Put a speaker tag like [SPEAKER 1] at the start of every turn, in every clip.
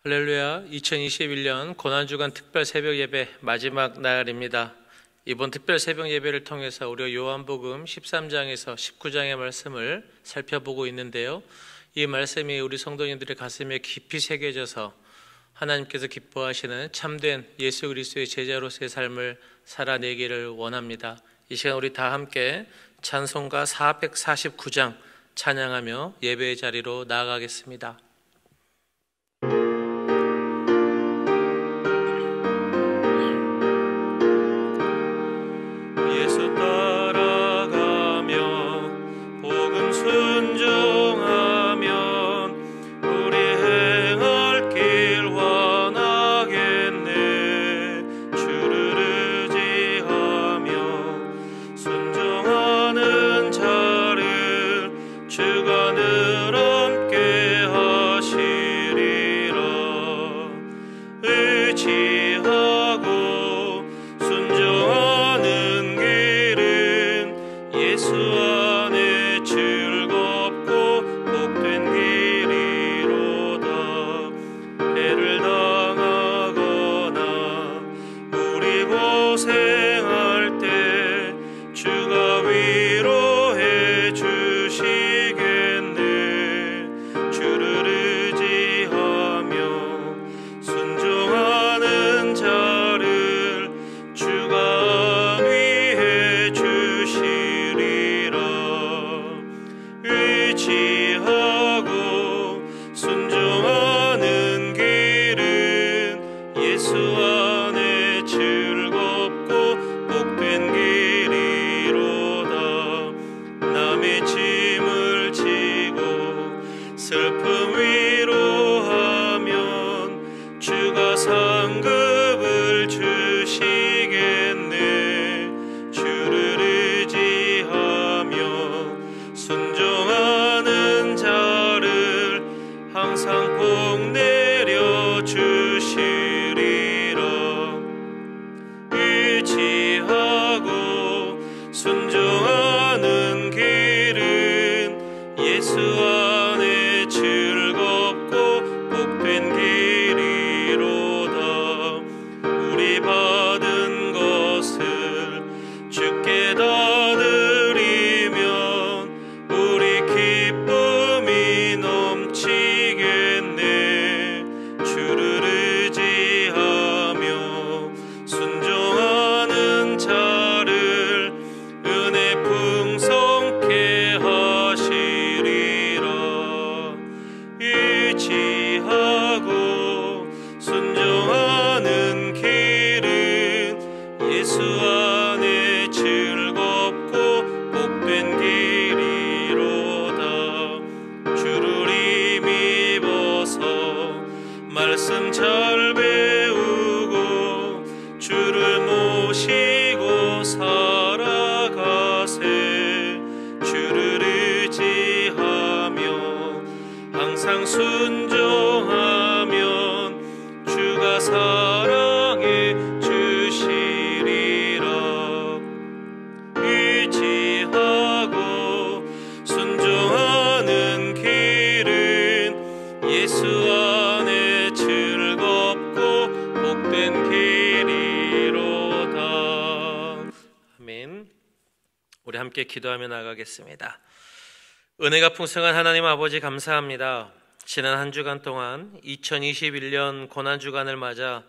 [SPEAKER 1] 할렐루야. 2021년 고난주간 특별 새벽 예배 마지막 날입니다. 이번 특별 새벽 예배를 통해서 우리가 요한복음 13장에서 19장의 말씀을 살펴보고 있는데요, 이 말씀이 우리 성도님들의 가슴에 깊이 새겨져서 하나님께서 기뻐하시는 참된 예수 그리스도의 제자로서의 삶을 살아내기를 원합니다. 이 시간 우리 다 함께 찬송가 449장 찬양하며 예배의 자리로 나아가겠습니다. 우리 함께 기도하며 나가겠습니다. 은혜가 풍성한 하나님 아버지, 감사합니다. 지난 한 주간 동안 2021년 고난주간을 맞아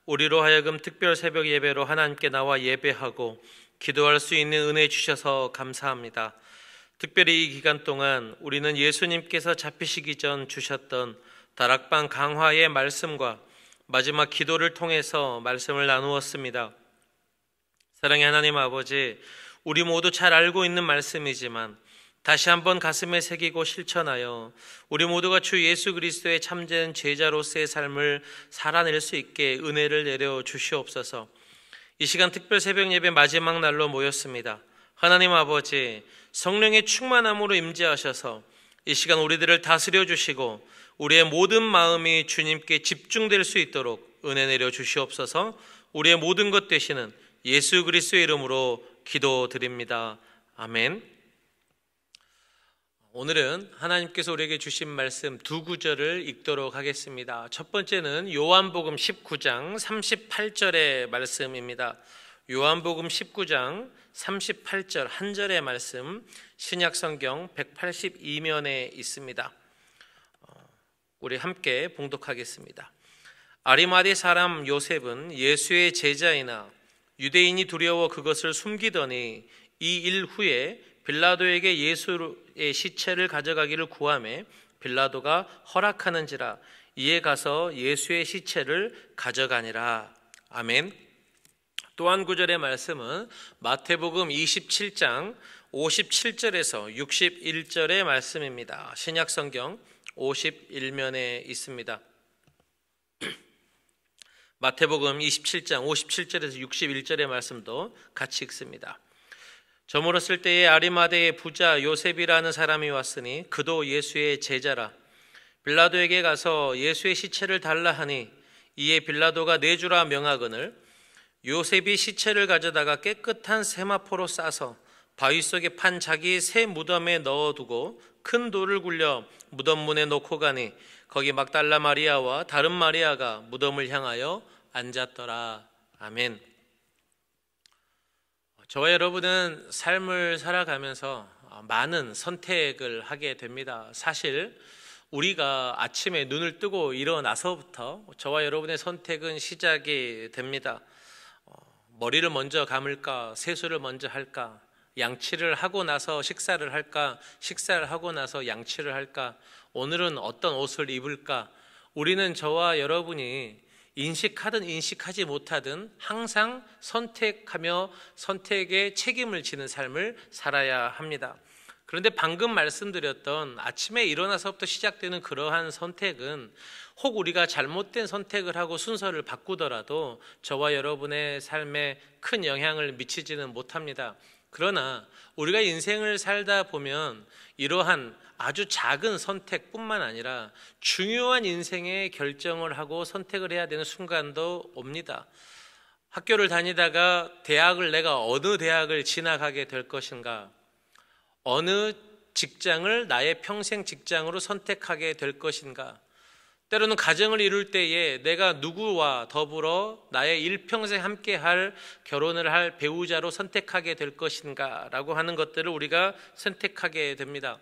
[SPEAKER 1] 우리로 하여금 특별 새벽 예배로 하나님께 나와 예배하고 기도할 수 있는 은혜 주셔서 감사합니다. 특별히 이 기간 동안 우리는 예수님께서 잡히시기 전 주셨던 다락방 강화의 말씀과 마지막 기도를 통해서 말씀을 나누었습니다. 사랑의 하나님 아버지, 우리 모두 잘 알고 있는 말씀이지만 다시 한번 가슴에 새기고 실천하여 우리 모두가 주 예수 그리스도의 참된 제자로서의 삶을 살아낼 수 있게 은혜를 내려 주시옵소서. 이 시간 특별 새벽 예배 마지막 날로 모였습니다. 하나님 아버지, 성령의 충만함으로 임재하셔서 이 시간 우리들을 다스려 주시고 우리의 모든 마음이 주님께 집중될 수 있도록 은혜 내려 주시옵소서. 우리의 모든 것 되시는 예수 그리스도의 이름으로 기도드립니다. 아멘. 오늘은 하나님께서 우리에게 주신 말씀 두 구절을 읽도록 하겠습니다. 첫 번째는 요한복음 19장 38절의 말씀입니다. 요한복음 19장 38절 한 절의 말씀, 신약성경 182면에 있습니다. 우리 함께 봉독하겠습니다. 아리마대 사람 요셉은 예수의 제자이나 유대인이 두려워 그것을 숨기더니 이 일 후에 빌라도에게 예수의 시체를 가져가기를 구하매 빌라도가 허락하는지라 이에 가서 예수의 시체를 가져가니라. 아멘. 또 한 구절의 말씀은 마태복음 27장 57절에서 61절의 말씀입니다. 신약성경 51면에 있습니다. 마태복음 27장 57절에서 61절의 말씀도 같이 읽습니다. 저물었을 때에 아리마대의 부자 요셉이라는 사람이 왔으니 그도 예수의 제자라. 빌라도에게 가서 예수의 시체를 달라 하니 이에 빌라도가 내주라 명하거늘 요셉이 시체를 가져다가 깨끗한 세마포로 싸서 바위 속에 판 자기 새 무덤에 넣어두고 큰 돌을 굴려 무덤 문에 놓고 가니 거기 막달라 마리아와 다른 마리아가 무덤을 향하여 앉았더라. 아멘. 저와 여러분은 삶을 살아가면서 많은 선택을 하게 됩니다. 사실 우리가 아침에 눈을 뜨고 일어나서부터 저와 여러분의 선택은 시작이 됩니다. 머리를 먼저 감을까, 세수를 먼저 할까, 양치를 하고 나서 식사를 할까, 식사를 하고 나서 양치를 할까, 오늘은 어떤 옷을 입을까. 우리는 저와 여러분이 인식하든 인식하지 못하든 항상 선택하며 선택에 책임을 지는 삶을 살아야 합니다. 그런데 방금 말씀드렸던 아침에 일어나서부터 시작되는 그러한 선택은 혹 우리가 잘못된 선택을 하고 순서를 바꾸더라도 저와 여러분의 삶에 큰 영향을 미치지는 못합니다. 그러나 우리가 인생을 살다 보면 이러한 아주 작은 선택뿐만 아니라 중요한 인생의 결정을 하고 선택을 해야 되는 순간도 옵니다. 학교를 다니다가 대학을 내가 어느 대학을 진학하게 될 것인가, 어느 직장을 나의 평생 직장으로 선택하게 될 것인가, 때로는 가정을 이룰 때에 내가 누구와 더불어 나의 일평생 함께 할 결혼을 할 배우자로 선택하게 될 것인가 라고 하는 것들을 우리가 선택하게 됩니다.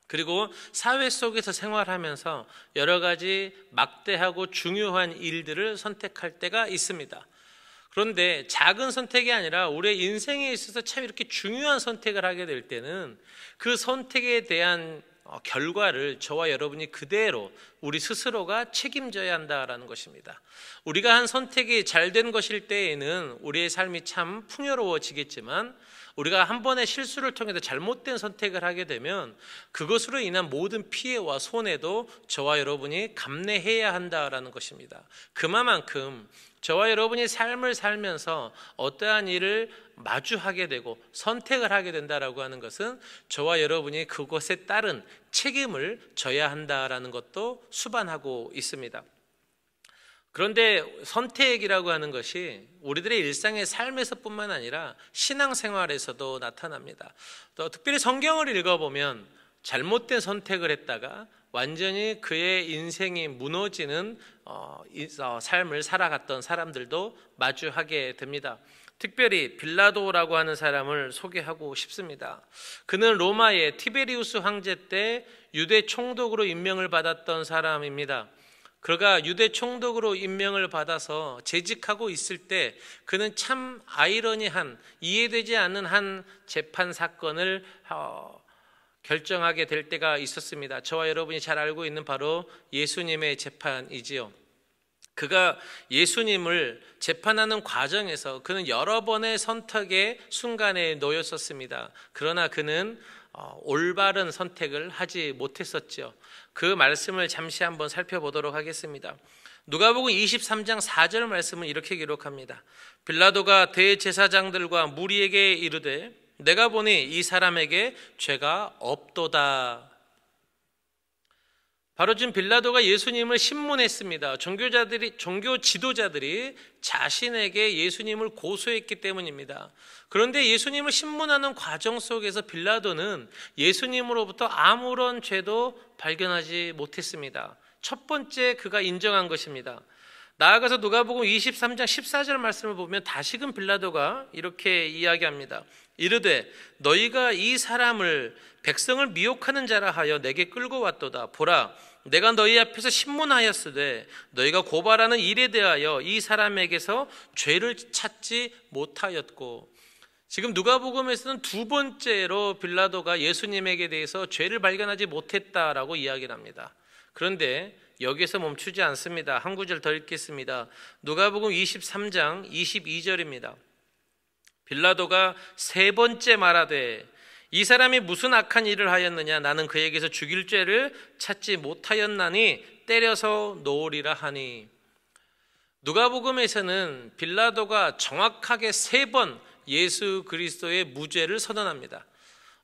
[SPEAKER 1] 그리고 사회 속에서 생활하면서 여러 가지 막대하고 중요한 일들을 선택할 때가 있습니다. 그런데 작은 선택이 아니라 우리의 인생에 있어서 참 이렇게 중요한 선택을 하게 될 때는 그 선택에 대한 결과를 저와 여러분이 그대로 우리 스스로가 책임져야 한다라는 것입니다. 우리가 한 선택이 잘된 것일 때에는 우리의 삶이 참 풍요로워지겠지만 우리가 한 번의 실수를 통해서 잘못된 선택을 하게 되면 그것으로 인한 모든 피해와 손해도 저와 여러분이 감내해야 한다라는 것입니다. 그만큼 저와 여러분이 삶을 살면서 어떠한 일을 마주하게 되고 선택을 하게 된다라고 하는 것은 저와 여러분이 그것에 따른 책임을 져야 한다라는 것도 수반하고 있습니다. 그런데 선택이라고 하는 것이 우리들의 일상의 삶에서뿐만 아니라 신앙생활에서도 나타납니다. 또 특별히 성경을 읽어보면 잘못된 선택을 했다가 완전히 그의 인생이 무너지는 삶을 살아갔던 사람들도 마주하게 됩니다. 특별히 빌라도라고 하는 사람을 소개하고 싶습니다. 그는 로마의 티베리우스 황제 때 유대 총독으로 임명을 받았던 사람입니다. 그가 유대 총독으로 임명을 받아서 재직하고 있을 때 그는 참 아이러니한, 이해되지 않는 한 재판 사건을 결정하게 될 때가 있었습니다. 저와 여러분이 잘 알고 있는 바로 예수님의 재판이지요. 그가 예수님을 재판하는 과정에서 그는 여러 번의 선택의 순간에 놓였었습니다. 그러나 그는 올바른 선택을 하지 못했었죠. 그 말씀을 잠시 한번 살펴보도록 하겠습니다. 누가복음 23장 4절 말씀은 이렇게 기록합니다. 빌라도가 대제사장들과 무리에게 이르되 내가 보니 이 사람에게 죄가 없도다. 바로 지금 빌라도가 예수님을 신문했습니다. 종교 지도자들이 자신에게 예수님을 고소했기 때문입니다. 그런데 예수님을 신문하는 과정 속에서 빌라도는 예수님으로부터 아무런 죄도 발견하지 못했습니다. 첫 번째 그가 인정한 것입니다. 나아가서 누가복음 23장 14절 말씀을 보면 다시금 빌라도가 이렇게 이야기합니다. 이르되 너희가 이 사람을 백성을 미혹하는 자라 하여 내게 끌고 왔도다. 보라, 내가 너희 앞에서 신문하였으되 너희가 고발하는 일에 대하여 이 사람에게서 죄를 찾지 못하였고. 지금 누가복음에서는 두 번째로 빌라도가 예수님에게 대해서 죄를 발견하지 못했다라고 이야기를 합니다. 그런데 여기서 멈추지 않습니다. 한 구절 더 읽겠습니다. 누가복음 23장 22절입니다. 빌라도가 세 번째 말하되 이 사람이 무슨 악한 일을 하였느냐? 나는 그에게서 죽일 죄를 찾지 못하였나니 때려서 놓으리라 하니. 누가복음에서는 빌라도가 정확하게 세 번 예수 그리스도의 무죄를 선언합니다.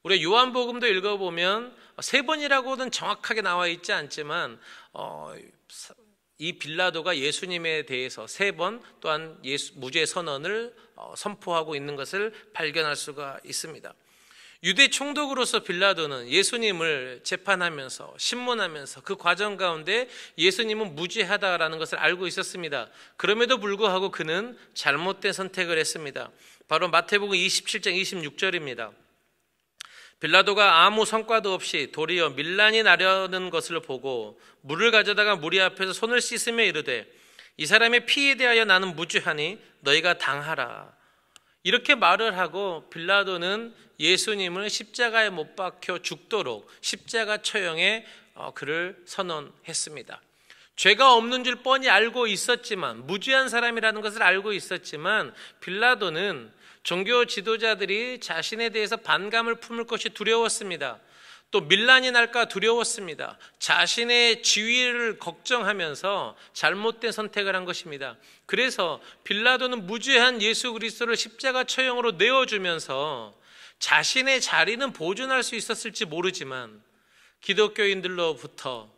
[SPEAKER 1] 우리 요한복음도 읽어보면 세 번이라고는 정확하게 나와 있지 않지만 이 빌라도가 예수님에 대해서 세 번 또한 무죄 선언을 선포하고 있는 것을 발견할 수가 있습니다. 유대 총독으로서 빌라도는 예수님을 재판하면서 신문하면서 그 과정 가운데 예수님은 무죄하다라는 것을 알고 있었습니다. 그럼에도 불구하고 그는 잘못된 선택을 했습니다. 바로 마태복음 27장 26절입니다. 빌라도가 아무 성과도 없이 도리어 밀란이 나려는 것을 보고 물을 가져다가 무리 앞에서 손을 씻으며 이르되 이 사람의 피에 대하여 나는 무죄하니 너희가 당하라. 이렇게 말을 하고 빌라도는 예수님을 십자가에 못 박혀 죽도록 십자가 처형에 그를 선언했습니다. 죄가 없는 줄 뻔히 알고 있었지만, 무죄한 사람이라는 것을 알고 있었지만 빌라도는 종교 지도자들이 자신에 대해서 반감을 품을 것이 두려웠습니다. 또 밀란이 날까 두려웠습니다. 자신의 지위를 걱정하면서 잘못된 선택을 한 것입니다. 그래서 빌라도는 무죄한 예수 그리스도를 십자가 처형으로 내어주면서 자신의 자리는 보존할 수 있었을지 모르지만 기독교인들로부터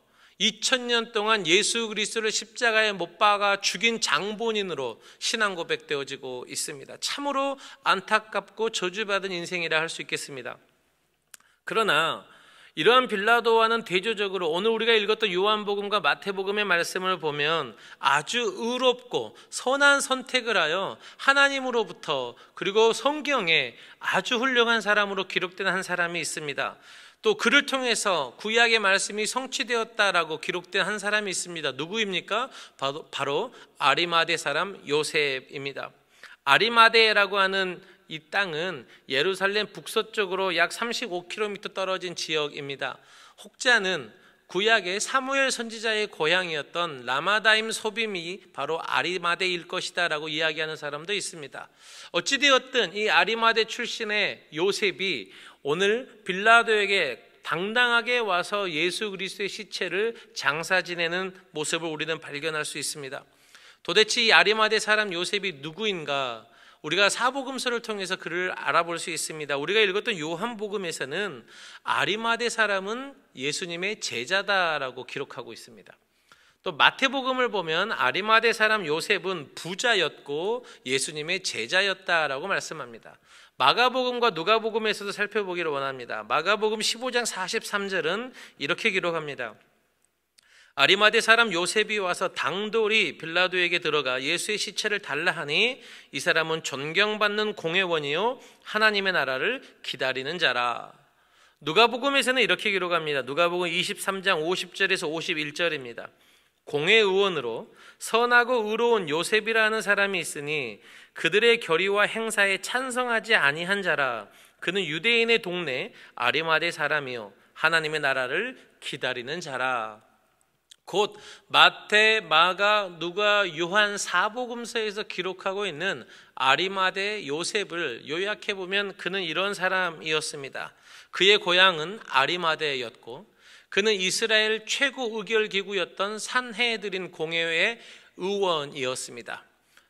[SPEAKER 1] 2000년 동안 예수 그리스도를 십자가에 못 박아 죽인 장본인으로 신앙 고백되어지고 있습니다. 참으로 안타깝고 저주받은 인생이라 할 수 있겠습니다. 그러나 이러한 빌라도와는 대조적으로 오늘 우리가 읽었던 요한복음과 마태복음의 말씀을 보면 아주 의롭고 선한 선택을 하여 하나님으로부터 그리고 성경에 아주 훌륭한 사람으로 기록된 한 사람이 있습니다. 또 그를 통해서 구약의 말씀이 성취되었다라고 기록된 한 사람이 있습니다. 누구입니까? 바로 아리마대 사람 요셉입니다. 아리마대라고 하는 이 땅은 예루살렘 북서쪽으로 약 35km 떨어진 지역입니다. 혹자는 구약의 사무엘 선지자의 고향이었던 라마다임 소빔이 바로 아리마대일 것이다 라고 이야기하는 사람도 있습니다. 어찌되었든 이 아리마대 출신의 요셉이 오늘 빌라도에게 당당하게 와서 예수 그리스도의 시체를 장사 지내는 모습을 우리는 발견할 수 있습니다. 도대체 이 아리마대 사람 요셉이 누구인가? 우리가 사복음서를 통해서 그를 알아볼 수 있습니다. 우리가 읽었던 요한복음에서는 아리마대 사람은 예수님의 제자다라고 기록하고 있습니다. 또 마태복음을 보면 아리마대 사람 요셉은 부자였고 예수님의 제자였다라고 말씀합니다. 마가복음과 누가복음에서도 살펴보기를 원합니다. 마가복음 15장 43절은 이렇게 기록합니다. 아리마대 사람 요셉이 와서 당돌이 빌라도에게 들어가 예수의 시체를 달라 하니 이 사람은 존경받는 공회원이요 하나님의 나라를 기다리는 자라. 누가복음에서는 이렇게 기록합니다. 누가복음 23장 50절에서 51절입니다. 공회의원으로 선하고 의로운 요셉이라는 사람이 있으니 그들의 결의와 행사에 찬성하지 아니한 자라. 그는 유대인의 동네 아리마대 사람이요 하나님의 나라를 기다리는 자라. 곧 마태, 마가, 누가, 요한 사복음서에서 기록하고 있는 아리마대 요셉을 요약해보면 그는 이런 사람이었습니다. 그의 고향은 아리마대였고 그는 이스라엘 최고 의결기구였던 산헤드린 공회의 의원이었습니다.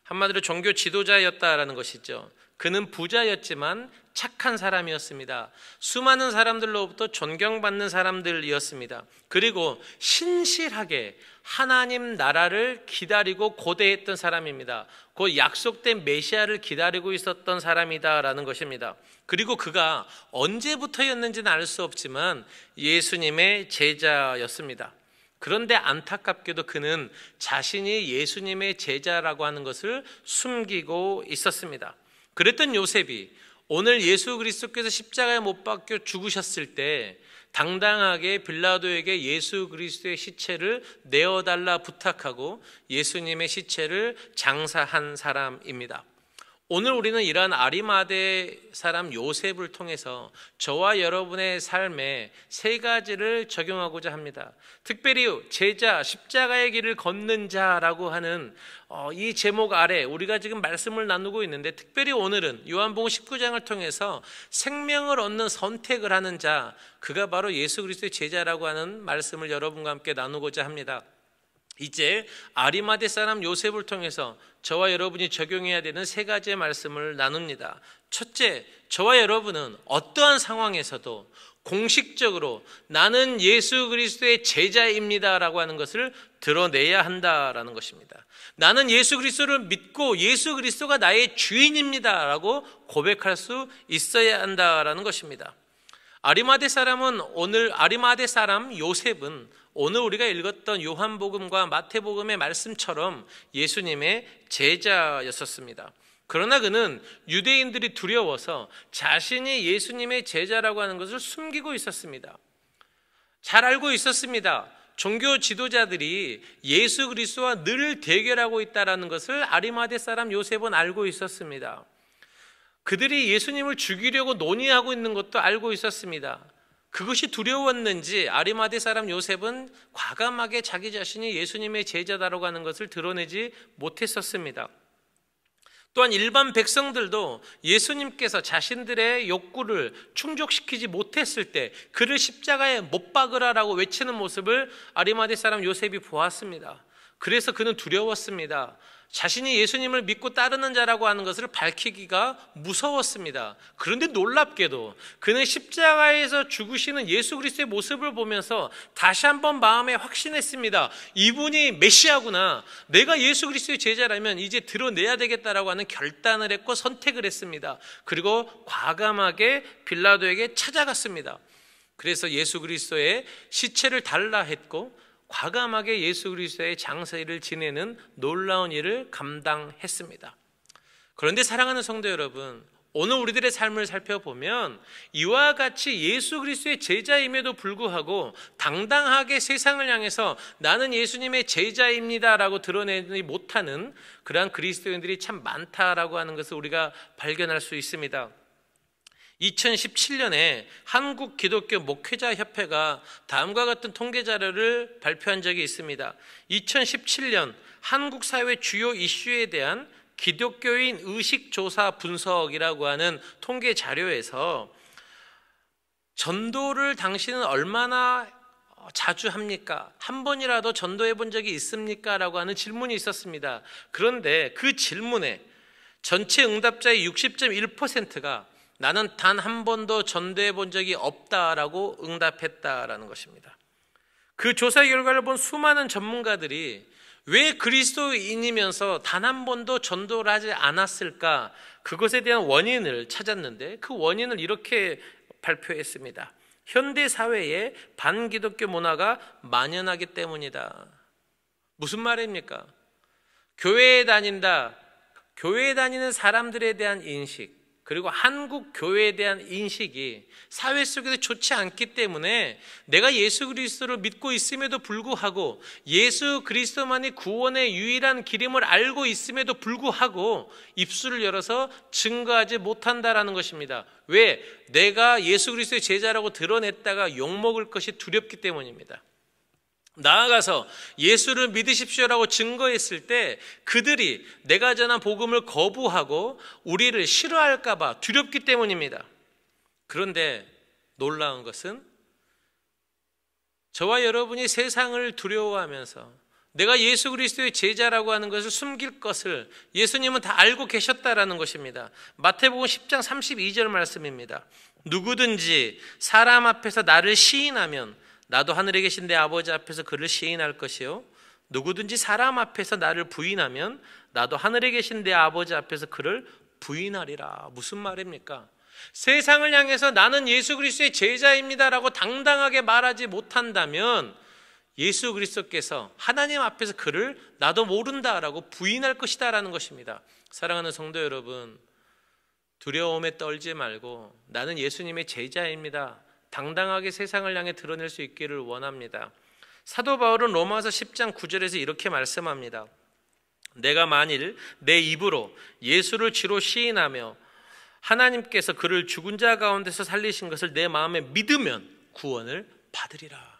[SPEAKER 1] 한마디로 종교 지도자였다라는 것이죠. 그는 부자였지만 착한 사람이었습니다. 수많은 사람들로부터 존경받는 사람들이었습니다. 그리고 신실하게 하나님 나라를 기다리고 고대했던 사람입니다. 그 약속된 메시아를 기다리고 있었던 사람이다라는 것입니다. 그리고 그가 언제부터였는지는 알 수 없지만 예수님의 제자였습니다. 그런데 안타깝게도 그는 자신이 예수님의 제자라고 하는 것을 숨기고 있었습니다. 그랬던 요셉이 오늘 예수 그리스도께서 십자가에 못 박혀 죽으셨을 때 당당하게 빌라도에게 예수 그리스도의 시체를 내어달라 부탁하고 예수님의 시체를 장사한 사람입니다. 오늘 우리는 이러한 아리마대 사람 요셉을 통해서 저와 여러분의 삶에 세 가지를 적용하고자 합니다. 특별히 제자, 십자가의 길을 걷는 자라고 하는 이 제목 아래 우리가 지금 말씀을 나누고 있는데, 특별히 오늘은 요한복음 19장을 통해서 생명을 얻는 선택을 하는 자, 그가 바로 예수 그리스도의 제자라고 하는 말씀을 여러분과 함께 나누고자 합니다. 이제 아리마대 사람 요셉을 통해서 저와 여러분이 적용해야 되는 세 가지의 말씀을 나눕니다. 첫째, 저와 여러분은 어떠한 상황에서도 공식적으로 나는 예수 그리스도의 제자입니다라고 하는 것을 드러내야 한다라는 것입니다. 나는 예수 그리스도를 믿고 예수 그리스도가 나의 주인입니다라고 고백할 수 있어야 한다라는 것입니다. 아리마대 사람 요셉은 오늘 우리가 읽었던 요한복음과 마태복음의 말씀처럼 예수님의 제자였었습니다. 그러나 그는 유대인들이 두려워서 자신이 예수님의 제자라고 하는 것을 숨기고 있었습니다. 잘 알고 있었습니다. 종교 지도자들이 예수 그리스도와 늘 대결하고 있다는 것을 아리마대 사람 요셉은 알고 있었습니다. 그들이 예수님을 죽이려고 논의하고 있는 것도 알고 있었습니다. 그것이 두려웠는지 아리마대 사람 요셉은 과감하게 자기 자신이 예수님의 제자다라고 하는 것을 드러내지 못했었습니다. 또한 일반 백성들도 예수님께서 자신들의 욕구를 충족시키지 못했을 때 그를 십자가에 못 박으라라고 외치는 모습을 아리마대 사람 요셉이 보았습니다. 그래서 그는 두려웠습니다. 자신이 예수님을 믿고 따르는 자라고 하는 것을 밝히기가 무서웠습니다. 그런데 놀랍게도 그는 십자가에서 죽으시는 예수 그리스도의 모습을 보면서 다시 한번 마음에 확신했습니다. 이분이 메시아구나. 내가 예수 그리스도의 제자라면 이제 드러내야 되겠다라고 하는 결단을 했고 선택을 했습니다. 그리고 과감하게 빌라도에게 찾아갔습니다. 그래서 예수 그리스도의 시체를 달라 했고 과감하게 예수 그리스도의 장사일을 지내는 놀라운 일을 감당했습니다. 그런데 사랑하는 성도 여러분, 오늘 우리들의 삶을 살펴보면 이와 같이 예수 그리스도의 제자임에도 불구하고 당당하게 세상을 향해서 나는 예수님의 제자입니다라고 드러내지 못하는 그러한 그리스도인들이 참 많다라고 하는 것을 우리가 발견할 수 있습니다. 2017년에 한국 기독교 목회자 협회가 다음과 같은 통계 자료를 발표한 적이 있습니다. 2017년 한국 사회 주요 이슈에 대한 기독교인 의식조사 분석이라고 하는 통계 자료에서 전도를 당신은 얼마나 자주 합니까? 한 번이라도 전도해 본 적이 있습니까? 라고 하는 질문이 있었습니다. 그런데 그 질문에 전체 응답자의 60.1%가 나는 단 한 번도 전도해 본 적이 없다라고 응답했다라는 것입니다. 그 조사 결과를 본 수많은 전문가들이 왜 그리스도인이면서 단 한 번도 전도를 하지 않았을까? 그것에 대한 원인을 찾았는데 그 원인을 이렇게 발표했습니다. 현대 사회에 반기독교 문화가 만연하기 때문이다. 무슨 말입니까? 교회에 다닌다. 교회에 다니는 사람들에 대한 인식, 그리고 한국 교회에 대한 인식이 사회 속에서 좋지 않기 때문에 내가 예수 그리스도를 믿고 있음에도 불구하고 예수 그리스도만이 구원의 유일한 길임을 알고 있음에도 불구하고 입술을 열어서 증거하지 못한다라는 것입니다. 왜? 내가 예수 그리스도의 제자라고 드러냈다가 욕먹을 것이 두렵기 때문입니다. 나아가서 예수를 믿으십시오라고 증거했을 때 그들이 내가 전한 복음을 거부하고 우리를 싫어할까 봐 두렵기 때문입니다. 그런데 놀라운 것은 저와 여러분이 세상을 두려워하면서 내가 예수 그리스도의 제자라고 하는 것을 숨길 것을 예수님은 다 알고 계셨다라는 것입니다. 마태복음 10장 32절 말씀입니다. 누구든지 사람 앞에서 나를 시인하면 나도 하늘에 계신 내 아버지 앞에서 그를 시인할 것이요, 누구든지 사람 앞에서 나를 부인하면 나도 하늘에 계신 내 아버지 앞에서 그를 부인하리라. 무슨 말입니까? 세상을 향해서 나는 예수 그리스도의 제자입니다라고 당당하게 말하지 못한다면 예수 그리스도께서 하나님 앞에서 그를 나도 모른다라고 부인할 것이다라는 것입니다. 사랑하는 성도 여러분, 두려움에 떨지 말고 나는 예수님의 제자입니다, 당당하게 세상을 향해 드러낼 수 있기를 원합니다. 사도 바울은 로마서 10장 9절에서 이렇게 말씀합니다. 내가 만일 내 입으로 예수를 주로 시인하며 하나님께서 그를 죽은 자 가운데서 살리신 것을 내 마음에 믿으면 구원을 받으리라.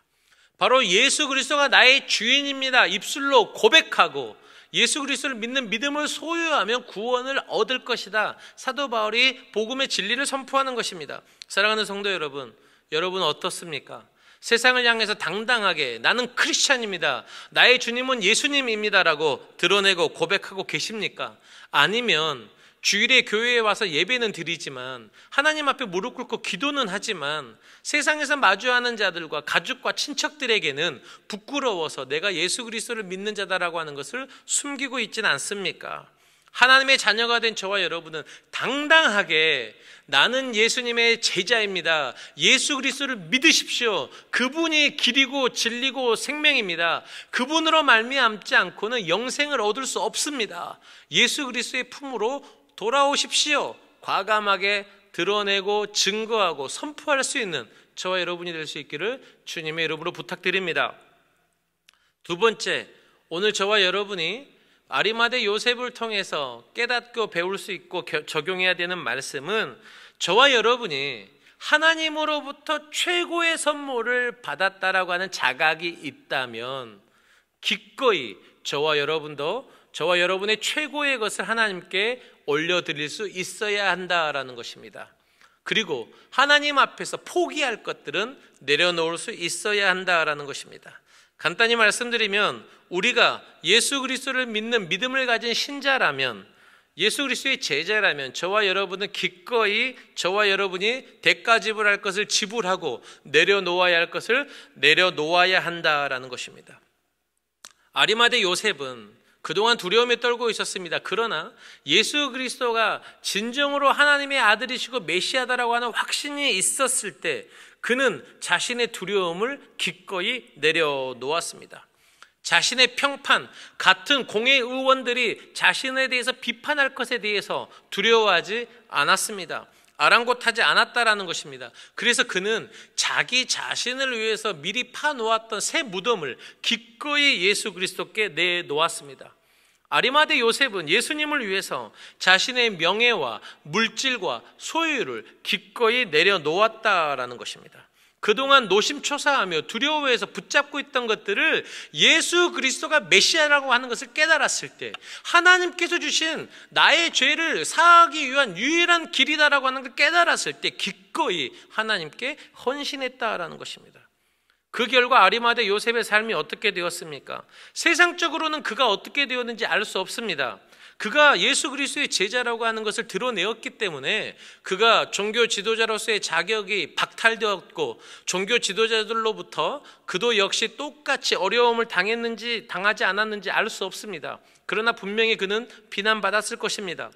[SPEAKER 1] 바로 예수 그리스도가 나의 주인입니다 입술로 고백하고 예수 그리스도를 믿는 믿음을 소유하면 구원을 얻을 것이다. 사도 바울이 복음의 진리를 선포하는 것입니다. 사랑하는 성도 여러분, 여러분 어떻습니까? 세상을 향해서 당당하게 나는 크리스찬입니다, 나의 주님은 예수님입니다라고 드러내고 고백하고 계십니까? 아니면 주일에 교회에 와서 예배는 드리지만 하나님 앞에 무릎 꿇고 기도는 하지만 세상에서 마주하는 자들과 가족과 친척들에게는 부끄러워서 내가 예수 그리스도를 믿는 자다라고 하는 것을 숨기고 있지는 않습니까? 하나님의 자녀가 된 저와 여러분은 당당하게 나는 예수님의 제자입니다, 예수 그리스도를 믿으십시오, 그분이 길이고 진리고 생명입니다, 그분으로 말미암지 않고는 영생을 얻을 수 없습니다, 예수 그리스도의 품으로 돌아오십시오, 과감하게 드러내고 증거하고 선포할 수 있는 저와 여러분이 될 수 있기를 주님의 이름으로 부탁드립니다. 두 번째, 오늘 저와 여러분이 아리마대 요셉을 통해서 깨닫고 배울 수 있고 적용해야 되는 말씀은, 저와 여러분이 하나님으로부터 최고의 선물을 받았다라고 하는 자각이 있다면 기꺼이 저와 여러분도 저와 여러분의 최고의 것을 하나님께 올려드릴 수 있어야 한다라는 것입니다. 그리고 하나님 앞에서 포기할 것들은 내려놓을 수 있어야 한다라는 것입니다. 간단히 말씀드리면 우리가 예수 그리스도를 믿는 믿음을 가진 신자라면, 예수 그리스도의 제자라면 저와 여러분은 기꺼이 저와 여러분이 대가 지불할 것을 지불하고 내려놓아야 할 것을 내려놓아야 한다라는 것입니다. 아리마대 요셉은 그동안 두려움에 떨고 있었습니다. 그러나 예수 그리스도가 진정으로 하나님의 아들이시고 메시아다라고 하는 확신이 있었을 때 그는 자신의 두려움을 기꺼이 내려놓았습니다. 자신의 평판, 같은 공회 의원들이 자신에 대해서 비판할 것에 대해서 두려워하지 않았습니다. 아랑곳하지 않았다라는 것입니다. 그래서 그는 자기 자신을 위해서 미리 파놓았던 새 무덤을 기꺼이 예수 그리스도께 내놓았습니다. 아리마대 요셉은 예수님을 위해서 자신의 명예와 물질과 소유를 기꺼이 내려놓았다라는 것입니다. 그동안 노심초사하며 두려워해서 붙잡고 있던 것들을 예수 그리스도가 메시아라고 하는 것을 깨달았을 때, 하나님께서 주신 나의 죄를 사하기 위한 유일한 길이다라고 하는 걸 깨달았을 때 기꺼이 하나님께 헌신했다라는 것입니다. 그 결과 아리마대 요셉의 삶이 어떻게 되었습니까? 세상적으로는 그가 어떻게 되었는지 알 수 없습니다. 그가 예수 그리스도의 제자라고 하는 것을 드러내었기 때문에 그가 종교 지도자로서의 자격이 박탈되었고, 종교 지도자들로부터 그도 역시 똑같이 어려움을 당했는지 당하지 않았는지 알 수 없습니다. 그러나 분명히 그는 비난받았을 것입니다.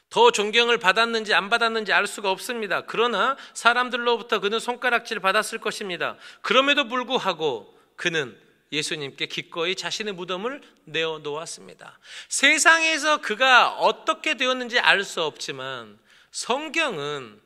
[SPEAKER 1] 더 존경을 받았는지 안 받았는지 알 수가 없습니다. 그러나 사람들로부터 그는 손가락질 받았을 것입니다. 그럼에도 불구하고 그는 예수님께 기꺼이 자신의 무덤을 내어놓았습니다. 세상에서 그가 어떻게 되었는지 알 수 없지만 성경은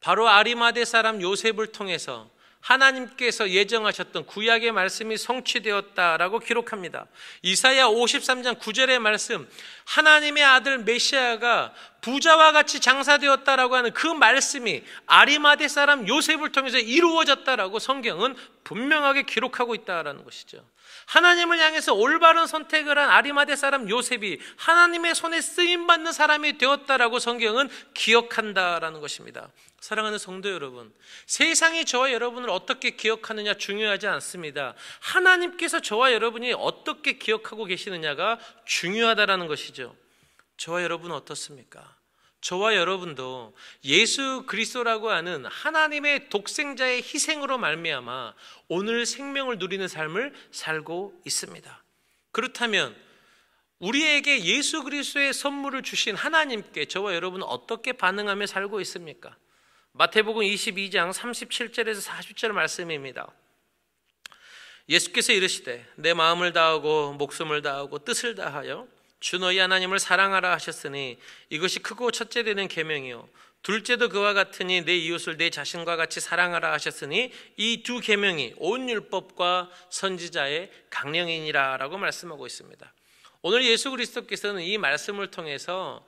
[SPEAKER 1] 바로 아리마대 사람 요셉을 통해서 하나님께서 예정하셨던 구약의 말씀이 성취되었다라고 기록합니다. 이사야 53장 9절의 말씀, 하나님의 아들 메시아가 부자와 같이 장사되었다라고 하는 그 말씀이 아리마대 사람 요셉을 통해서 이루어졌다라고 성경은 분명하게 기록하고 있다라는 것이죠. 하나님을 향해서 올바른 선택을 한 아리마대 사람 요셉이 하나님의 손에 쓰임받는 사람이 되었다라고 성경은 기억한다라는 것입니다. 사랑하는 성도 여러분, 세상이 저와 여러분을 어떻게 기억하느냐 중요하지 않습니다. 하나님께서 저와 여러분이 어떻게 기억하고 계시느냐가 중요하다라는 것이죠. 저와 여러분은 어떻습니까? 저와 여러분도 예수 그리스도라고 하는 하나님의 독생자의 희생으로 말미암아 오늘 생명을 누리는 삶을 살고 있습니다. 그렇다면 우리에게 예수 그리스도의 선물을 주신 하나님께 저와 여러분은 어떻게 반응하며 살고 있습니까? 마태복음 22장 37절에서 40절 말씀입니다. 예수께서 이르시되 내 마음을 다하고 목숨을 다하고 뜻을 다하여 주 너희 하나님을 사랑하라 하셨으니 이것이 크고 첫째 되는 계명이요 둘째도 그와 같으니 내 이웃을 내 자신과 같이 사랑하라 하셨으니 이 두 계명이 온 율법과 선지자의 강령이니라 라고 말씀하고 있습니다. 오늘 예수 그리스도께서는 이 말씀을 통해서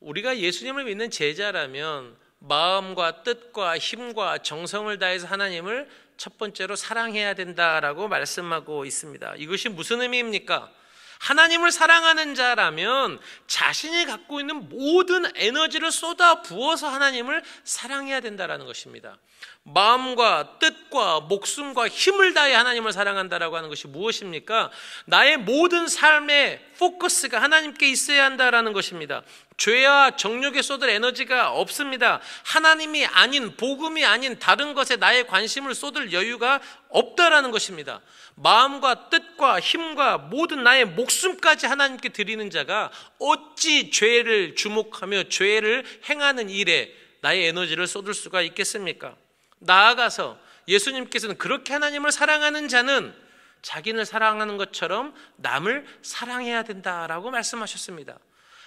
[SPEAKER 1] 우리가 예수님을 믿는 제자라면 마음과 뜻과 힘과 정성을 다해서 하나님을 첫 번째로 사랑해야 된다라고 말씀하고 있습니다. 이것이 무슨 의미입니까? 하나님을 사랑하는 자라면 자신이 갖고 있는 모든 에너지를 쏟아 부어서 하나님을 사랑해야 된다는 것입니다. 마음과 뜻과 목숨과 힘을 다해 하나님을 사랑한다라고 하는 것이 무엇입니까? 나의 모든 삶의 포커스가 하나님께 있어야 한다라는 것입니다. 죄와 정욕에 쏟을 에너지가 없습니다. 하나님이 아닌, 복음이 아닌 다른 것에 나의 관심을 쏟을 여유가 없다라는 것입니다. 마음과 뜻과 힘과 모든 나의 목숨까지 하나님께 드리는 자가 어찌 죄를 주목하며 죄를 행하는 일에 나의 에너지를 쏟을 수가 있겠습니까? 나아가서 예수님께서는 그렇게 하나님을 사랑하는 자는 자기를 사랑하는 것처럼 남을 사랑해야 된다라고 말씀하셨습니다.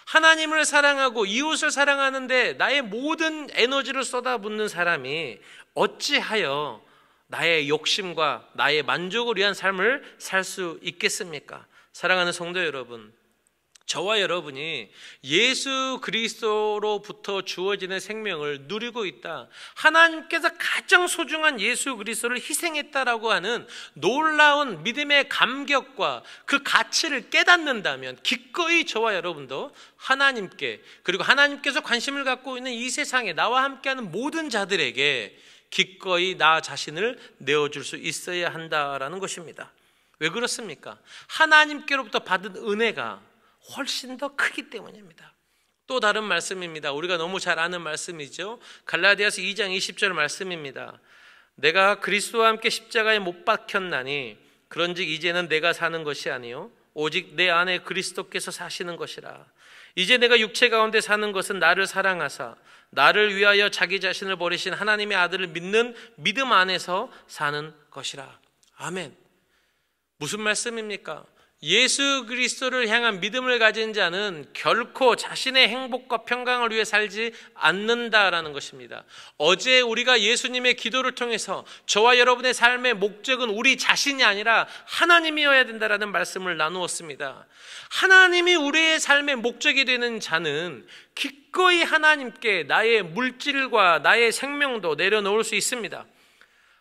[SPEAKER 1] 하나님을 사랑하고 이웃을 사랑하는데 나의 모든 에너지를 쏟아붓는 사람이 어찌하여 나의 욕심과 나의 만족을 위한 삶을 살 수 있겠습니까? 사랑하는 성도 여러분, 저와 여러분이 예수 그리스도로부터 주어지는 생명을 누리고 있다, 하나님께서 가장 소중한 예수 그리스도를 희생했다라고 하는 놀라운 믿음의 감격과 그 가치를 깨닫는다면 기꺼이 저와 여러분도 하나님께, 그리고 하나님께서 관심을 갖고 있는 이 세상에 나와 함께하는 모든 자들에게 기꺼이 나 자신을 내어줄 수 있어야 한다라는 것입니다. 왜 그렇습니까? 하나님께로부터 받은 은혜가 훨씬 더 크기 때문입니다. 또 다른 말씀입니다. 우리가 너무 잘 아는 말씀이죠. 갈라디아서 2장 20절 말씀입니다. 내가 그리스도와 함께 십자가에 못 박혔나니 그런즉 이제는 내가 사는 것이 아니요 오직 내 안에 그리스도께서 사시는 것이라. 이제 내가 육체 가운데 사는 것은 나를 사랑하사 나를 위하여 자기 자신을 버리신 하나님의 아들을 믿는 믿음 안에서 사는 것이라. 아멘. 무슨 말씀입니까? 예수 그리스도를 향한 믿음을 가진 자는 결코 자신의 행복과 평강을 위해 살지 않는다라는 것입니다. 어제 우리가 예수님의 기도를 통해서 저와 여러분의 삶의 목적은 우리 자신이 아니라 하나님이어야 된다라는 말씀을 나누었습니다. 하나님이 우리의 삶의 목적이 되는 자는 기꺼이 하나님께 나의 물질과 나의 생명도 내려놓을 수 있습니다.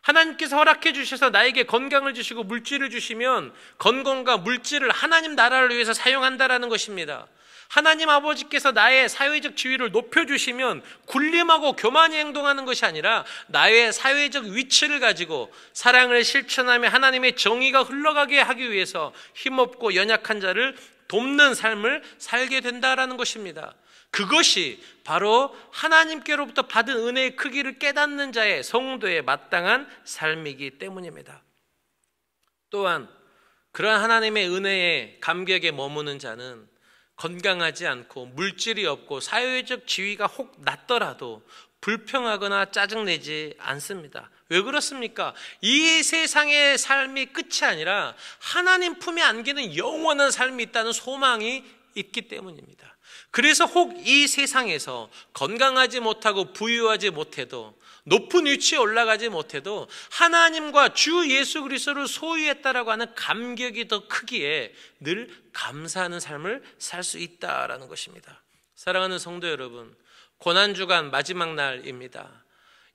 [SPEAKER 1] 하나님께서 허락해 주셔서 나에게 건강을 주시고 물질을 주시면 건강과 물질을 하나님 나라를 위해서 사용한다라는 것입니다. 하나님 아버지께서 나의 사회적 지위를 높여주시면 군림하고 교만히 행동하는 것이 아니라 나의 사회적 위치를 가지고 사랑을 실천하며 하나님의 정의가 흘러가게 하기 위해서 힘없고 연약한 자를 돕는 삶을 살게 된다라는 것입니다. 그것이 바로 하나님께로부터 받은 은혜의 크기를 깨닫는 자의 성도의 마땅한 삶이기 때문입니다. 또한 그러한 하나님의 은혜의 감격에 머무는 자는 건강하지 않고 물질이 없고 사회적 지위가 혹 낮더라도 불평하거나 짜증내지 않습니다. 왜 그렇습니까? 이 세상의 삶이 끝이 아니라 하나님 품에 안기는 영원한 삶이 있다는 소망이 있기 때문입니다. 그래서 혹 이 세상에서 건강하지 못하고 부유하지 못해도 높은 위치에 올라가지 못해도 하나님과 주 예수 그리스도를 소유했다라고 하는 감격이 더 크기에 늘 감사하는 삶을 살 수 있다라는 것입니다. 사랑하는 성도 여러분, 고난주간 마지막 날입니다.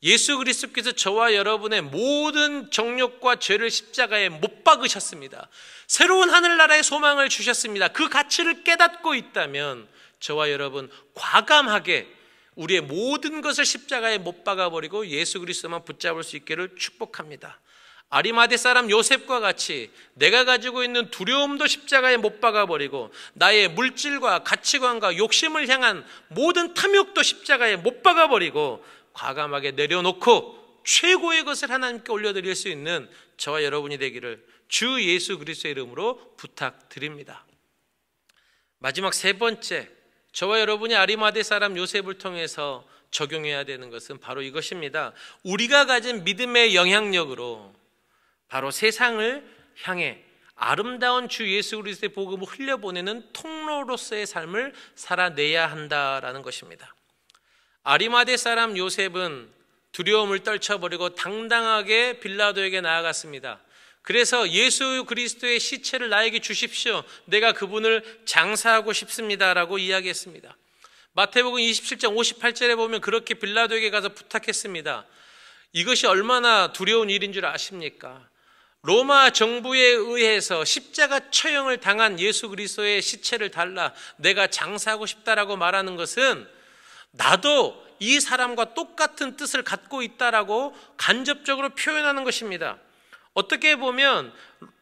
[SPEAKER 1] 예수 그리스도께서 저와 여러분의 모든 정욕과 죄를 십자가에 못 박으셨습니다. 새로운 하늘나라의 소망을 주셨습니다. 그 가치를 깨닫고 있다면 저와 여러분 과감하게 우리의 모든 것을 십자가에 못 박아버리고 예수 그리스도만 붙잡을 수 있기를 축복합니다. 아리마대 사람 요셉과 같이 내가 가지고 있는 두려움도 십자가에 못 박아버리고 나의 물질과 가치관과 욕심을 향한 모든 탐욕도 십자가에 못 박아버리고 과감하게 내려놓고 최고의 것을 하나님께 올려드릴 수 있는 저와 여러분이 되기를 주 예수 그리스도의 이름으로 부탁드립니다. 마지막 세 번째, 저와 여러분이 아리마대 사람 요셉을 통해서 적용해야 되는 것은 바로 이것입니다. 우리가 가진 믿음의 영향력으로 바로 세상을 향해 아름다운 주 예수 그리스도의 복음을 흘려보내는 통로로서의 삶을 살아내야 한다라는 것입니다. 아리마대 사람 요셉은 두려움을 떨쳐버리고 당당하게 빌라도에게 나아갔습니다. 그래서 예수 그리스도의 시체를 나에게 주십시오. 내가 그분을 장사하고 싶습니다라고 이야기했습니다. 마태복음 27장 58절에 보면 그렇게 빌라도에게 가서 부탁했습니다. 이것이 얼마나 두려운 일인 줄 아십니까? 로마 정부에 의해서 십자가 처형을 당한 예수 그리스도의 시체를 달라 내가 장사하고 싶다라고 말하는 것은 나도 이 사람과 똑같은 뜻을 갖고 있다라고 간접적으로 표현하는 것입니다. 어떻게 보면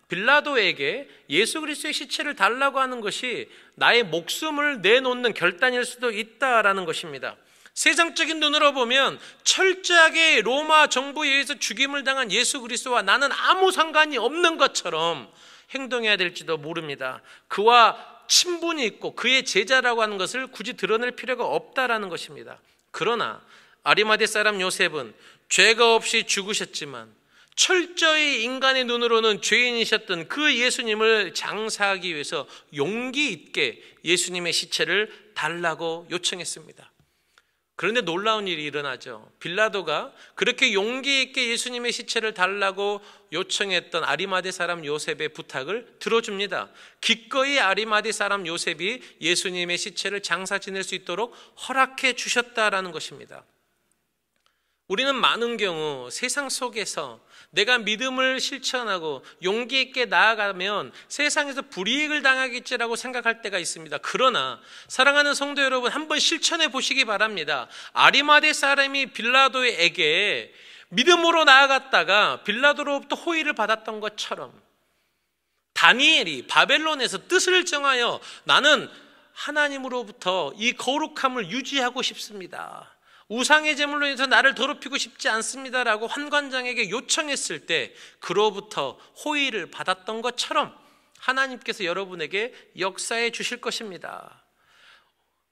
[SPEAKER 1] 빌라도에게 예수 그리스도의 시체를 달라고 하는 것이 나의 목숨을 내놓는 결단일 수도 있다라는 것입니다. 세상적인 눈으로 보면 철저하게 로마 정부에 의해서 죽임을 당한 예수 그리스도와 나는 아무 상관이 없는 것처럼 행동해야 될지도 모릅니다. 그와 친분이 있고 그의 제자라고 하는 것을 굳이 드러낼 필요가 없다라는 것입니다. 그러나 아리마대 사람 요셉은 죄가 없이 죽으셨지만 철저히 인간의 눈으로는 죄인이셨던 그 예수님을 장사하기 위해서 용기 있게 예수님의 시체를 달라고 요청했습니다. 그런데 놀라운 일이 일어나죠. 빌라도가 그렇게 용기 있게 예수님의 시체를 달라고 요청했던 아리마대 사람 요셉의 부탁을 들어줍니다. 기꺼이 아리마대 사람 요셉이 예수님의 시체를 장사 지낼 수 있도록 허락해 주셨다라는 것입니다. 우리는 많은 경우 세상 속에서 내가 믿음을 실천하고 용기 있게 나아가면 세상에서 불이익을 당하겠지라고 생각할 때가 있습니다. 그러나 사랑하는 성도 여러분, 한번 실천해 보시기 바랍니다. 아리마대 사람이 빌라도에게 믿음으로 나아갔다가 빌라도로부터 호의를 받았던 것처럼 다니엘이 바벨론에서 뜻을 정하여 나는 하나님으로부터 이 거룩함을 유지하고 싶습니다. 우상의 제물로 인해서 나를 더럽히고 싶지 않습니다라고 환관장에게 요청했을 때 그로부터 호의를 받았던 것처럼 하나님께서 여러분에게 역사해 주실 것입니다.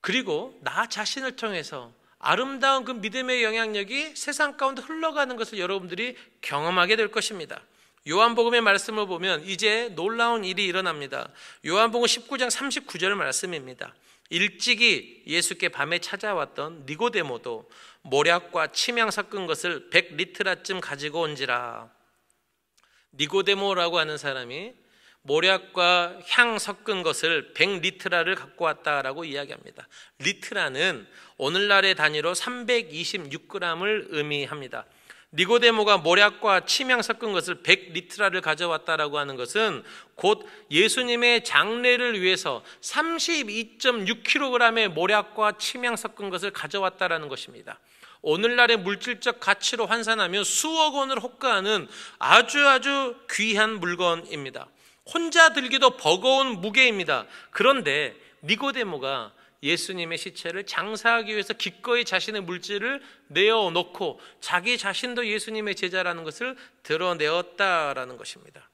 [SPEAKER 1] 그리고 나 자신을 통해서 아름다운 그 믿음의 영향력이 세상 가운데 흘러가는 것을 여러분들이 경험하게 될 것입니다. 요한복음의 말씀을 보면 이제 놀라운 일이 일어납니다. 요한복음 19장 39절 말씀입니다. 일찍이 예수께 밤에 찾아왔던 니고데모도 모략과 침향 섞은 것을 100리트라쯤 가지고 온지라. 니고데모라고 하는 사람이 모략과 향 섞은 것을 100리트라를 갖고 왔다라고 이야기합니다. 리트라는 오늘날의 단위로 326g을 의미합니다. 니고데모가 모략과 침향 섞은 것을 100리트라를 가져왔다라고 하는 것은 곧 예수님의 장례를 위해서 32.6kg의 모략과 침향 섞은 것을 가져왔다라는 것입니다. 오늘날의 물질적 가치로 환산하면 수억 원을 호가하는 아주 귀한 물건입니다. 혼자 들기도 버거운 무게입니다. 그런데 니고데모가 예수님의 시체를 장사하기 위해서 기꺼이 자신의 물질을 내어놓고 자기 자신도 예수님의 제자라는 것을 드러내었다라는 것입니다.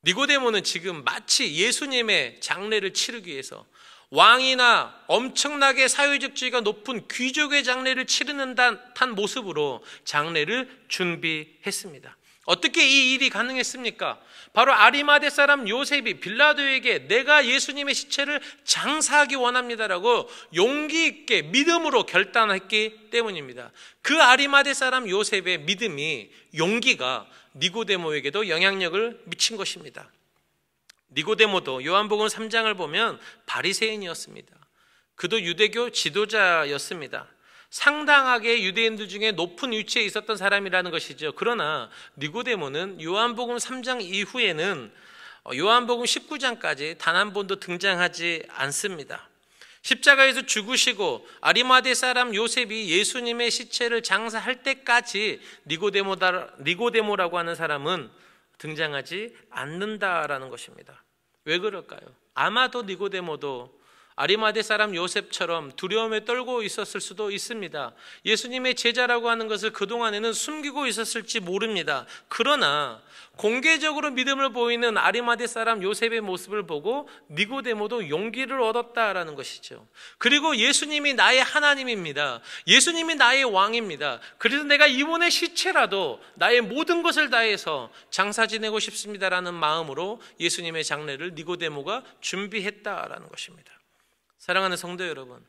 [SPEAKER 1] 니고데모는 지금 마치 예수님의 장례를 치르기 위해서 왕이나 엄청나게 사회적 지위가 높은 귀족의 장례를 치르는 듯한 모습으로 장례를 준비했습니다. 어떻게 이 일이 가능했습니까? 바로 아리마대 사람 요셉이 빌라도에게 내가 예수님의 시체를 장사하기 원합니다라고 용기 있게 믿음으로 결단했기 때문입니다. 그 아리마대 사람 요셉의 믿음이, 용기가 니고데모에게도 영향력을 미친 것입니다. 니고데모도 요한복음 3장을 보면 바리새인이었습니다. 그도 유대교 지도자였습니다. 상당하게 유대인들 중에 높은 위치에 있었던 사람이라는 것이죠. 그러나 니고데모는 요한복음 3장 이후에는 요한복음 19장까지 단 한 번도 등장하지 않습니다. 십자가에서 죽으시고 아리마대 사람 요셉이 예수님의 시체를 장사할 때까지 니고데모라고 하는 사람은 등장하지 않는다라는 것입니다. 왜 그럴까요? 아마도 니고데모도 아리마대 사람 요셉처럼 두려움에 떨고 있었을 수도 있습니다. 예수님의 제자라고 하는 것을 그동안에는 숨기고 있었을지 모릅니다. 그러나 공개적으로 믿음을 보이는 아리마대 사람 요셉의 모습을 보고 니고데모도 용기를 얻었다라는 것이죠. 그리고 예수님이 나의 하나님입니다. 예수님이 나의 왕입니다. 그래서 내가 이번에 시체라도 나의 모든 것을 다해서 장사 지내고 싶습니다라는 마음으로 예수님의 장례를 니고데모가 준비했다라는 것입니다. 사랑하는 성도 여러분,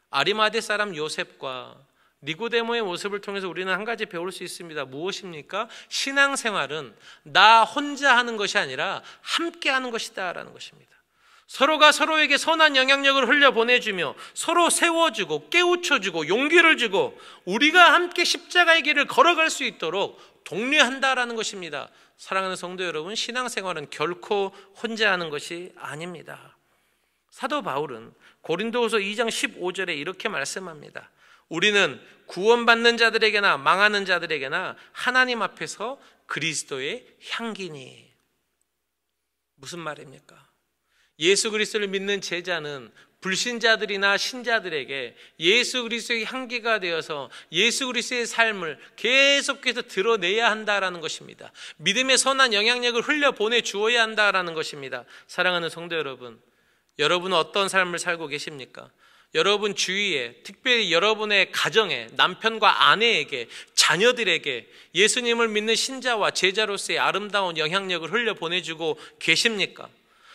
[SPEAKER 1] 아리마대 사람 요셉과 니고데모의 모습을 통해서 우리는 한 가지 배울 수 있습니다. 무엇입니까? 신앙생활은 나 혼자 하는 것이 아니라 함께 하는 것이다라는 것입니다. 서로가 서로에게 선한 영향력을 흘려보내주며 서로 세워주고 깨우쳐주고 용기를 주고 우리가 함께 십자가의 길을 걸어갈 수 있도록 독려한다라는 것입니다. 사랑하는 성도 여러분, 신앙생활은 결코 혼자 하는 것이 아닙니다. 사도 바울은 고린도후서 2장 15절에 이렇게 말씀합니다. 우리는 구원받는 자들에게나 망하는 자들에게나 하나님 앞에서 그리스도의 향기니. 무슨 말입니까? 예수 그리스도를 믿는 제자는 불신자들이나 신자들에게 예수 그리스도의 향기가 되어서 예수 그리스도의 삶을 계속해서 드러내야 한다라는 것입니다. 믿음의 선한 영향력을 흘려보내 주어야 한다라는 것입니다. 사랑하는 성도 여러분, 여러분은 어떤 삶을 살고 계십니까? 여러분 주위에, 특별히 여러분의 가정에, 남편과 아내에게, 자녀들에게 예수님을 믿는 신자와 제자로서의 아름다운 영향력을 흘려보내주고 계십니까?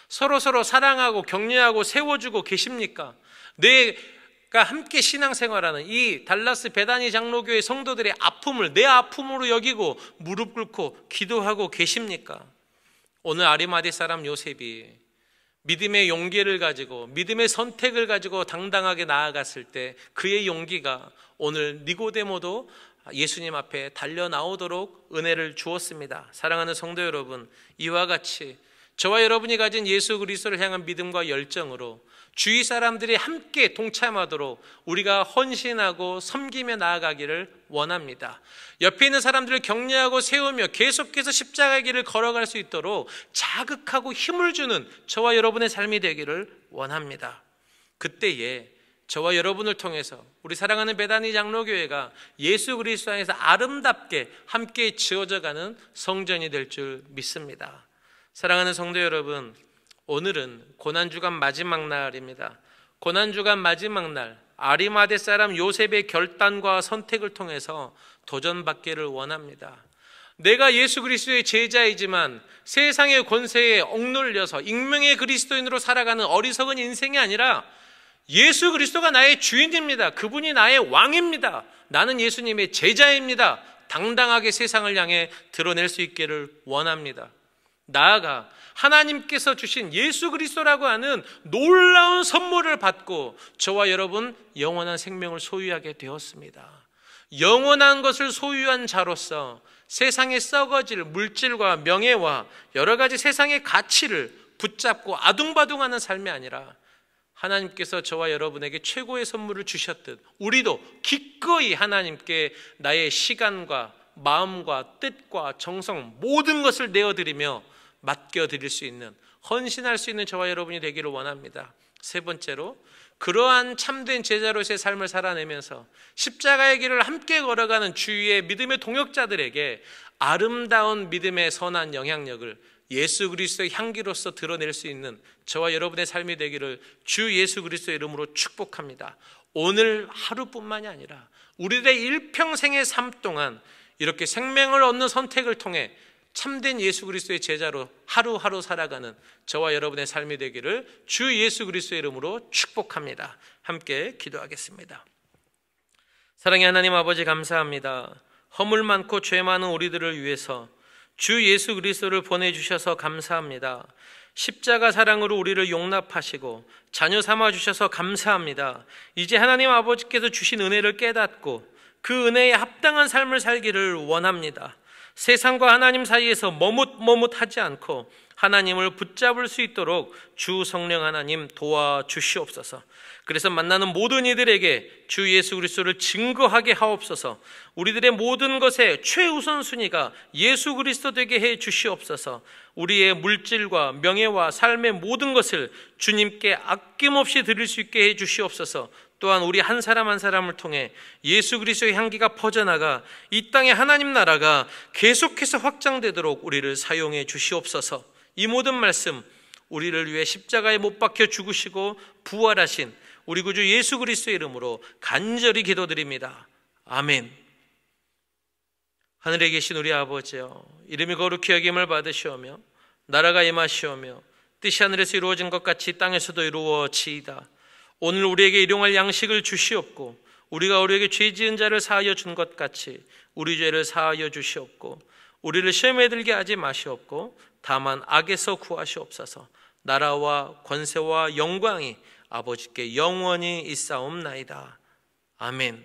[SPEAKER 1] 서로 사랑하고 격려하고 세워주고 계십니까? 내가 함께 신앙생활하는 이 달라스 베다니 장로교회 성도들의 아픔을 내 아픔으로 여기고 무릎 꿇고 기도하고 계십니까? 오늘 아리마대 사람 요셉이 믿음의 용기를 가지고 믿음의 선택을 가지고 당당하게 나아갔을 때 그의 용기가 오늘 니고데모도 예수님 앞에 달려 나오도록 은혜를 주었습니다. 사랑하는 성도 여러분, 이와 같이 저와 여러분이 가진 예수 그리스도를 향한 믿음과 열정으로 주위 사람들이 함께 동참하도록 우리가 헌신하고 섬기며 나아가기를 원합니다. 옆에 있는 사람들을 격려하고 세우며 계속해서 십자가의 길을 걸어갈 수 있도록 자극하고 힘을 주는 저와 여러분의 삶이 되기를 원합니다. 그때에 저와 여러분을 통해서 우리 사랑하는 베다니 장로교회가 예수 그리스도 안에서 아름답게 함께 지어져가는 성전이 될 줄 믿습니다. 사랑하는 성도 여러분, 오늘은 고난주간 마지막 날입니다. 고난주간 마지막 날, 아리마대 사람 요셉의 결단과 선택을 통해서 도전받기를 원합니다. 내가 예수 그리스도의 제자이지만 세상의 권세에 억눌려서 익명의 그리스도인으로 살아가는 어리석은 인생이 아니라 예수 그리스도가 나의 주인입니다. 그분이 나의 왕입니다. 나는 예수님의 제자입니다. 당당하게 세상을 향해 드러낼 수 있기를 원합니다. 나아가 하나님께서 주신 예수 그리스도라고 하는 놀라운 선물을 받고 저와 여러분 영원한 생명을 소유하게 되었습니다. 영원한 것을 소유한 자로서 세상에 썩어질 물질과 명예와 여러 가지 세상의 가치를 붙잡고 아둥바둥하는 삶이 아니라 하나님께서 저와 여러분에게 최고의 선물을 주셨듯 우리도 기꺼이 하나님께 나의 시간과 마음과 뜻과 정성 모든 것을 내어드리며 맡겨드릴 수 있는, 헌신할 수 있는 저와 여러분이 되기를 원합니다. 세 번째로, 그러한 참된 제자로서의 삶을 살아내면서 십자가의 길을 함께 걸어가는 주위의 믿음의 동역자들에게 아름다운 믿음의 선한 영향력을 예수 그리스도의 향기로서 드러낼 수 있는 저와 여러분의 삶이 되기를 주 예수 그리스도의 이름으로 축복합니다. 오늘 하루뿐만이 아니라 우리들의 일평생의 삶 동안 이렇게 생명을 얻는 선택을 통해 참된 예수 그리스도의 제자로 하루하루 살아가는 저와 여러분의 삶이 되기를 주 예수 그리스도의 이름으로 축복합니다. 함께 기도하겠습니다. 사랑의 하나님 아버지, 감사합니다. 허물 많고 죄 많은 우리들을 위해서 주 예수 그리스도를 보내주셔서 감사합니다. 십자가 사랑으로 우리를 용납하시고 자녀 삼아 주셔서 감사합니다. 이제 하나님 아버지께서 주신 은혜를 깨닫고 그 은혜에 합당한 삶을 살기를 원합니다. 세상과 하나님 사이에서 머뭇머뭇하지 않고 하나님을 붙잡을 수 있도록 주 성령 하나님 도와주시옵소서. 그래서 만나는 모든 이들에게 주 예수 그리스도를 증거하게 하옵소서. 우리들의 모든 것의 최우선순위가 예수 그리스도 되게 해 주시옵소서. 우리의 물질과 명예와 삶의 모든 것을 주님께 아낌없이 드릴 수 있게 해 주시옵소서. 또한 우리 한 사람 한 사람을 통해 예수 그리스도의 향기가 퍼져나가 이 땅의 하나님 나라가 계속해서 확장되도록 우리를 사용해 주시옵소서. 이 모든 말씀 우리를 위해 십자가에 못 박혀 죽으시고 부활하신 우리 구주 예수 그리스도의 이름으로 간절히 기도드립니다. 아멘. 하늘에 계신 우리 아버지여, 이름이 거룩히 여김을 받으시오며 나라가 임하시오며 뜻이 하늘에서 이루어진 것 같이 땅에서도 이루어지이다. 오늘 우리에게 일용할 양식을 주시옵고 우리가 우리에게 죄 지은 자를 사하여 준 것 같이 우리 죄를 사하여 주시옵고 우리를 시험에 들게 하지 마시옵고 다만 악에서 구하시옵소서. 나라와 권세와 영광이 아버지께 영원히 있사옵나이다. 아멘.